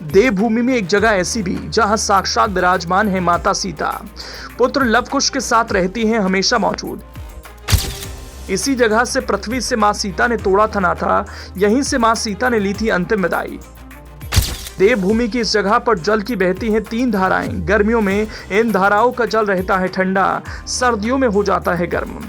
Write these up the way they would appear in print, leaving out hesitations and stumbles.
देवभूमि में एक जगह ऐसी भी जहां साक्षात विराजमान है माता सीता, पुत्र लव कुश के साथ रहती हैं हमेशा मौजूद। इसी जगह से पृथ्वी से मां सीता ने तोड़ा था नाता, यहीं से मां सीता ने ली थी अंतिम विदाई। देवभूमि की इस जगह पर जल की बहती हैं 3 धाराएं। गर्मियों में इन धाराओं का जल रहता है ठंडा, सर्दियों में हो जाता है गर्म।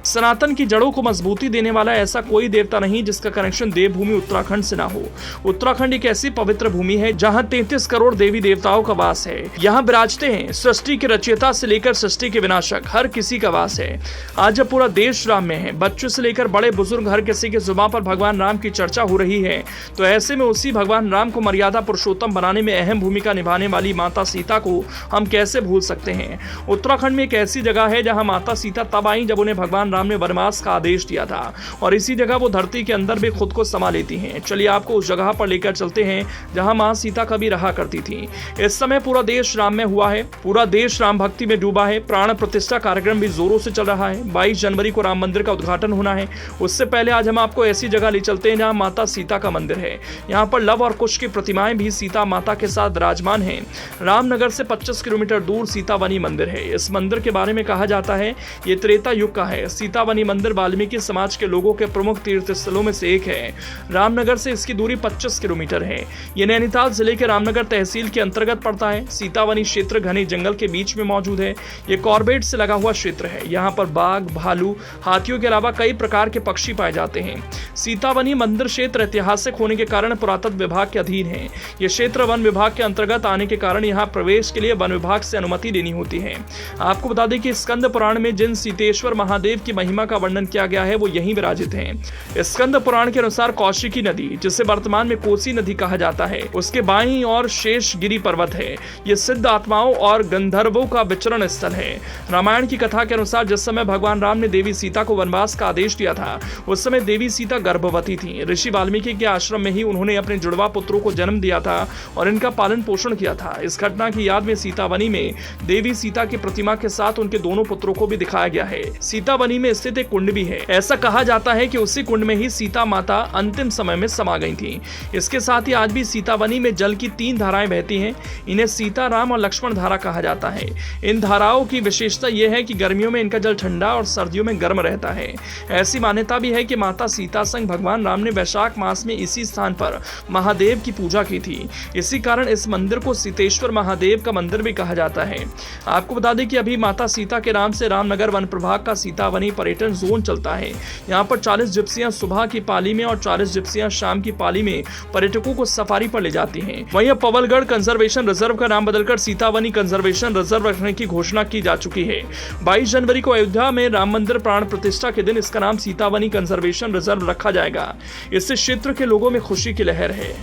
सनातन की जड़ों को मजबूती देने वाला ऐसा कोई देवता नहीं जिसका कनेक्शन देवभूमि उत्तराखंड से ना हो। उत्तराखंड एक ऐसी पवित्र भूमि है जहां 33 करोड़ देवी देवताओं का वास है। यहाँ विराजते हैं सृष्टि के रचयिता से लेकर सृष्टि के विनाशक, हर किसी का वास है। आज जब पूरा देश राम में है, बच्चों से लेकर बड़े बुजुर्ग हर किसी के जुबान पर भगवान राम की चर्चा हो रही है, तो ऐसे में उसी भगवान राम को मर्यादा पुरुषोत्तम बनाने में अहम भूमिका निभाने वाली माता सीता को हम कैसे भूल सकते हैं। उत्तराखंड में एक ऐसी जगह है जहाँ माता सीता तब आई जब उन्हें भगवान राम ने वनवास का आदेश दिया था, और इसी जगह वो धरती के अंदर भी खुद को समा लेती हैं। चलिए आपको उस जगह पर लेकर चलते हैं जहां मां सीता कभी रहा करती थी। इस समय पूरा देश राम में हुआ है, पूरा देश राम भक्ति में डूबा है। प्राण प्रतिष्ठा कार्यक्रम भी जोरों से चल रहा है। 22 जनवरी को राम मंदिर का उद्घाटन होना है। उससे पहले आज हम आपको ऐसी जगह ले चलते हैं जहां माता सीता का मंदिर है। यहाँ पर लव और कुश की प्रतिमाएं भी सीता माता के साथ विराजमान हैं। रामनगर से 25 किलोमीटर दूर सीतावनी मंदिर है। इस मंदिर के बारे में कहा जाता है ये त्रेता युग का है। सीतावनी मंदिर वाल्मीकि समाज के लोगों के प्रमुख तीर्थ स्थलों में से एक है। रामनगर से इसकी दूरी 25 किलोमीटर है। ये नैनीताल जिले के रामनगर तहसील के अंतर्गत पड़ता है। सीतावनी क्षेत्र घने जंगल के बीच में मौजूद है। ये कॉर्बेट से लगा हुआ क्षेत्र है। यहाँ पर बाघ, भालू, हाथियों के अलावा कई प्रकार के पक्षी पाए जाते हैं। सीतावनी मंदिर क्षेत्र ऐतिहासिक होने के कारण पुरातत्व विभाग के अधीन है। ये क्षेत्र वन विभाग के अंतर्गत आने के कारण यहाँ प्रवेश के लिए वन विभाग से अनुमति लेनी होती है। आपको बता दें कि स्कंद पुराण में जिन सीतेश्वर महादेव की महिमा का वर्णन किया गया है वो यहीं विराजित हैं। स्कंद पुराण के अनुसार कौशिकी नदी, जिसे वर्तमान में कोसी नदी कहा जाता है, उसके बाईं ओर शेषगिरी पर्वत है। ये सिद्ध आत्माओं और गंधर्वों का विचरण स्थल है। रामायण की कथा के अनुसार जिस समय भगवान राम ने देवी सीता को वनवास का आदेश दिया था, उस समय देवी सीता गर्भवती थी। ऋषि वाल्मीकि के आश्रम में ही उन्होंने अपने जुड़वा पुत्रों को जन्म दिया था और इनका पालन पोषण किया था। इस घटना की याद में सीतावनी में देवी सीता की प्रतिमा के साथ उनके दोनों पुत्रों को भी दिखाया गया है। सीतावनी में स्थित एक कुंड भी है। ऐसा कहा जाता है कि उसी कुंड में ही सीता माता अंतिम समय में समा गई थी। इसके साथ ही आज भी सीतावनी में जल की 3 धाराएं बहती हैं। इन्हें सीता, राम और लक्ष्मण धारा कहा जाता है। इन धाराओं की विशेषता यह है कि गर्मियों में इनका जल ठंडा और सर्दियों में गर्म रहता है। ऐसी मान्यता भी है कि माता सीता संग भगवान राम ने वैशाख मास में इसी स्थान पर महादेव की पूजा की थी। इसी कारण इस मंदिर को सीतेश्वर महादेव का मंदिर भी कहा जाता है। आपको बता दें कि अभी माता सीता के नाम से रामनगर वन प्रभाग का सीतावनी पर्यटन जोन चलता है। यहाँ पर 40 जिप्सियां सुबह की पाली में और 40 जिप्सियां शाम की पाली में पर्यटकों को सफारी पर ले जाती हैं। वहीं पवलगढ़ कंजर्वेशन रिजर्व का नाम बदलकर सीतावनी कंजर्वेशन रिजर्व रखने की घोषणा की जा चुकी है। 22 जनवरी को अयोध्या में राम मंदिर प्राण प्रतिष्ठा के दिन इसका नाम सीतावनी कंजर्वेशन रिजर्व रखा जाएगा। इससे क्षेत्र के लोगों में खुशी की लहर है।